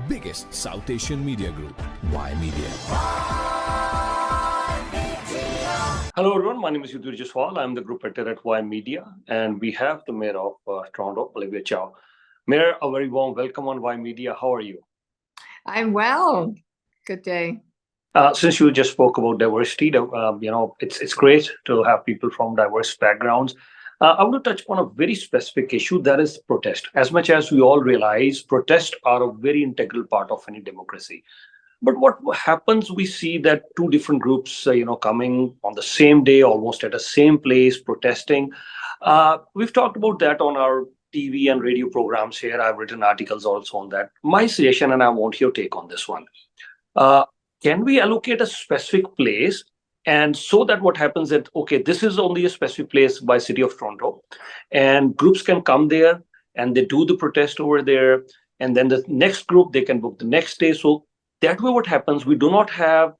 biggest South Asian media group, Ymedia. Hello everyone, my name is Ymedia. I'm the group editor at Ymedia, and we have the mayor of Toronto, Olivia Chow. Mayor, a very warm welcome on Ymedia. How are you? I'm well. Good day. Since you just spoke about diversity, it's great to have people from diverse backgrounds. I want to touch on a very specific issue, that is protest. As much as we all realize, protests are a very integral part of any democracy. But what happens, we see that two different groups, coming on the same day, almost at the same place, protesting. We've talked about that on our TV and radio programs here. I've written articles also on that. My suggestion, and I want your take on this one. Uh, can we allocate a specific place? And so that what happens that, okay, this is only a specific place by City of Toronto, and groups can come there and they do the protest over there. And then the next group, they can book the next day. So that way what happens, we do not have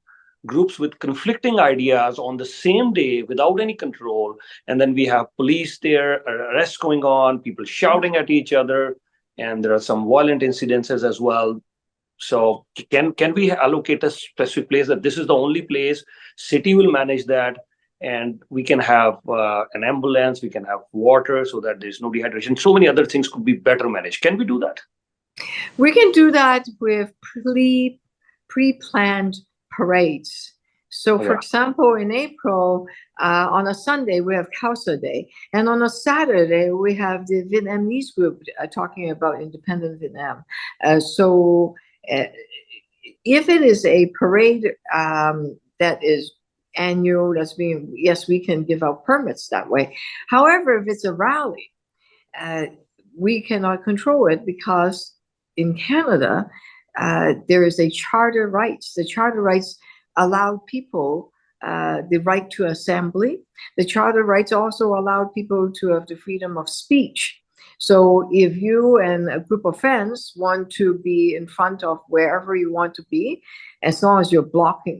groups with conflicting ideas on the same day without any control. And then we have police there, arrests going on, people shouting at each other, and there are some violent incidences as well. So can we allocate a specific place that this is the only place, city will manage that, and we can have an ambulance, we can have water so that there's no dehydration. So many other things could be better managed. Can we do that? We can do that with pre-planned parades. So, for example, in April, on a Sunday, we have Khao Day. And on a Saturday, we have the Vietnamese group talking about independent Vietnam. If it is a parade that is annual, yes, we can give out permits that way. However, if it's a rally, we cannot control it because in Canada, there is a charter rights. The charter rights allow people the right to assembly. The charter rights also allow people to have the freedom of speech. So if you and a group of friends want to be in front of wherever you want to be, as long as you're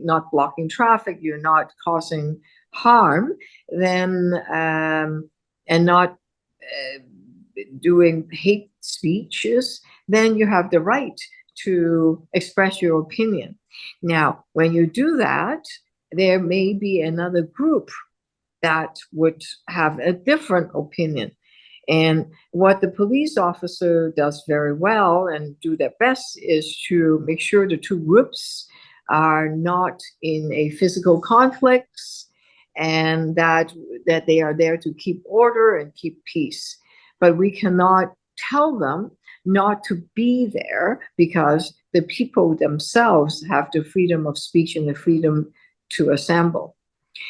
not blocking traffic, you're not causing harm, then and not doing hate speeches, then you have the right to express your opinion. Now, when you do that, there may be another group that would have a different opinion. And what the police officer does very well and do their best is to make sure the two groups are not in a physical conflict, and that they are there to keep order and keep peace. But we cannot tell them not to be there because the people themselves have the freedom of speech and the freedom to assemble.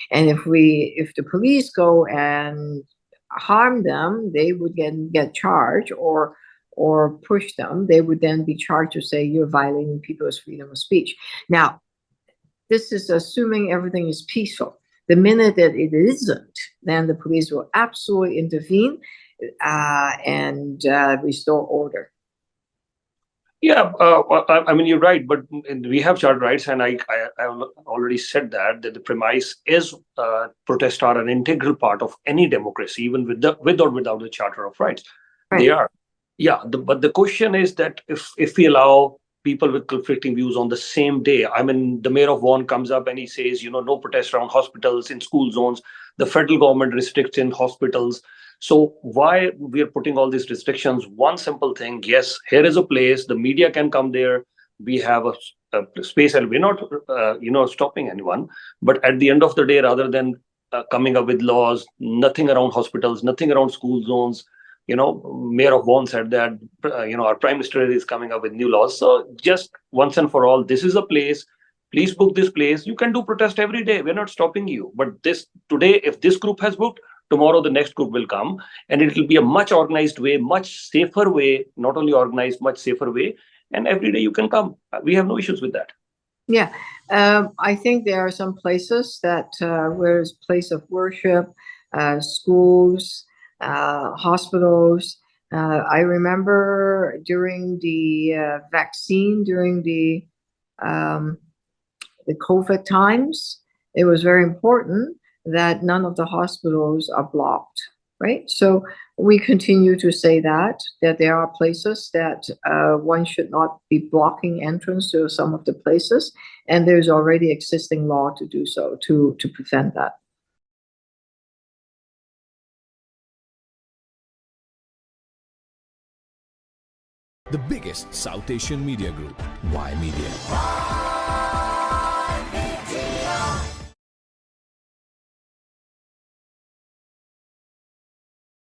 And if the police go and harm them, they would get charged, or push them. They would then be charged to say you're violating people's freedom of speech. Now, this is assuming everything is peaceful. The minute that it isn't, then the police will absolutely intervene and restore order. Yeah, I mean, you're right, but we have charter rights, and I already said that the premise is protests are an integral part of any democracy, even with or without the Charter of Rights. Right. They are. Yeah, but the question is that if we allow people with conflicting views on the same day, I mean, the mayor of Vaughan comes up and he says, no protest around hospitals, in school zones. The federal government restricts in hospitals. So why we are putting all these restrictions? One simple thing: yes, here is a place, the media can come there. We have a space, and we're not, stopping anyone. But at the end of the day, rather than coming up with laws, nothing around hospitals, nothing around school zones. Mayor of Vaughan said that, our prime minister is coming up with new laws. So just once and for all, this is a place. Please book this place. You can do protest every day. We're not stopping you. But today, if this group has booked, tomorrow the next group will come, and it will be a much organized way, much safer way, not only organized, much safer way. And every day you can come. We have no issues with that. Yeah, I think there are some places that where it's place of worship, schools, hospitals. I remember during the vaccine, during the COVID times, it was very important that none of the hospitals are blocked. right? So we continue to say that there are places that one should not be blocking entrance to some of the places, and there's already existing law to do so, to prevent that. The biggest South Asian media group, Ymedia.